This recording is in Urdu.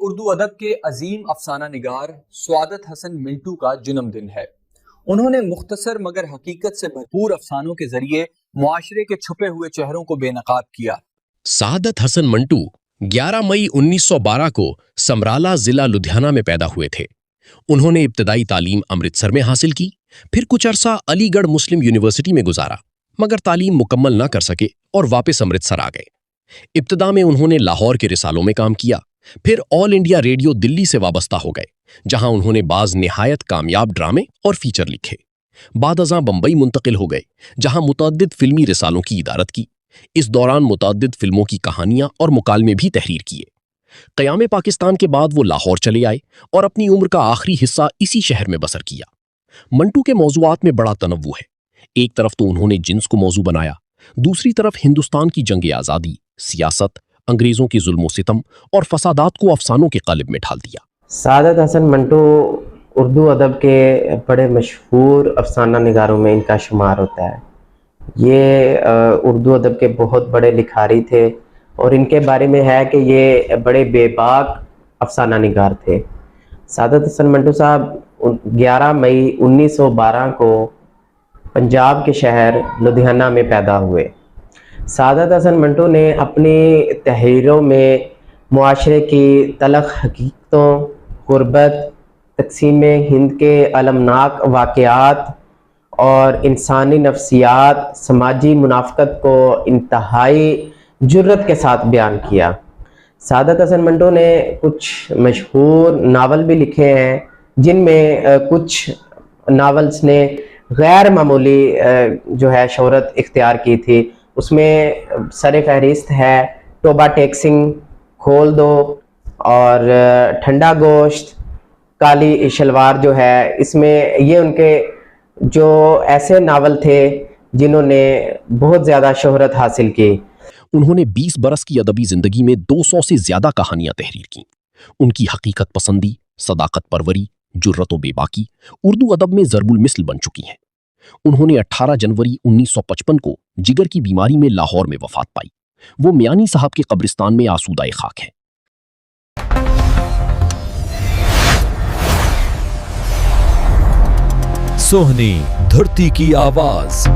اردو ادب کے عظیم افسانہ نگار سعادت حسن منٹو کا جنم دن ہے۔ انہوں نے مختصر مگر حقیقت سے بھرپور افسانوں کے ذریعے معاشرے کے چھپے ہوئے چہروں کو بے نقاب کیا۔ سعادت حسن منٹو 11 مئی 1912 کو سمرالہ ضلع لدھیانہ میں پیدا ہوئے تھے۔ انہوں نے ابتدائی تعلیم امرتسر میں حاصل کی، پھر کچھ عرصہ علی گڑھ مسلم یونیورسٹی میں گزارا، مگر تعلیم مکمل نہ کر سکے اور واپس امرتسر آ گئے۔ ابتدا میں انہوں نے لاہور کے رسالوں میں کام کیا، پھر آل انڈیا ریڈیو دلی سے وابستہ ہو گئے، جہاں انہوں نے بعض نہایت کامیاب ڈرامے اور فیچر لکھے۔ بعد ازاں بمبئی منتقل ہو گئے، جہاں متعدد فلمی رسالوں کی ادارت کی۔ اس دوران متعدد فلموں کی کہانیاں اور مکالمے بھی تحریر کیے۔ قیام پاکستان کے بعد وہ لاہور چلے آئے اور اپنی عمر کا آخری حصہ اسی شہر میں بسر کیا۔ منٹو کے موضوعات میں بڑا تنوع ہے۔ ایک طرف تو انہوں نے جنس کو موضوع بنایا، دوسری طرف ہندوستان کی جنگ آزادی، سیاست، انگریزوں کی ظلم و ستم اور فسادات کو افسانوں کے قالب میں ڈھال دیا۔ سعادت حسن منٹو اردو ادب کے بڑے مشہور افسانہ نگاروں میں ان کا شمار ہوتا ہے۔ یہ اردو ادب کے بہت بڑے لکھاری تھے اور ان کے بارے میں ہے کہ یہ بڑے بے باک افسانہ نگار تھے۔ سعادت حسن منٹو صاحب 11 مئی 1912 کو پنجاب کے شہر لدھیانہ میں پیدا ہوئے۔ سعادت حسن منٹو نے اپنی تحریروں میں معاشرے کی تلخ حقیقتوں، غربت، تقسیم ہند کے المناک واقعات اور انسانی نفسیات، سماجی منافقت کو انتہائی جرأت کے ساتھ بیان کیا۔ سعادت حسن منٹو نے کچھ مشہور ناول بھی لکھے ہیں، جن میں کچھ ناولز نے غیر معمولی جو ہے شہرت اختیار کی تھی۔ اس میں سر فہرست ہے توبہ ٹیکسنگ، کھول دو اور ٹھنڈا گوشت، کالی شلوار جو ہے۔ اس میں یہ ان کے جو ایسے ناول تھے جنہوں نے بہت زیادہ شہرت حاصل کی۔ انہوں نے 20 برس کی ادبی زندگی میں 200 سے زیادہ کہانیاں تحریر کیں۔ ان کی حقیقت پسندی، صداقت پروری، جرأت و بے باکی اردو ادب میں ضرب المثل بن چکی ہیں۔ انہوں نے 18 جنوری 1955 کو جگر کی بیماری میں لاہور میں وفات پائی۔ وہ میانی صاحب کے قبرستان میں آسودہ خاک ہیں۔ سوہنی دھرتی کی آواز۔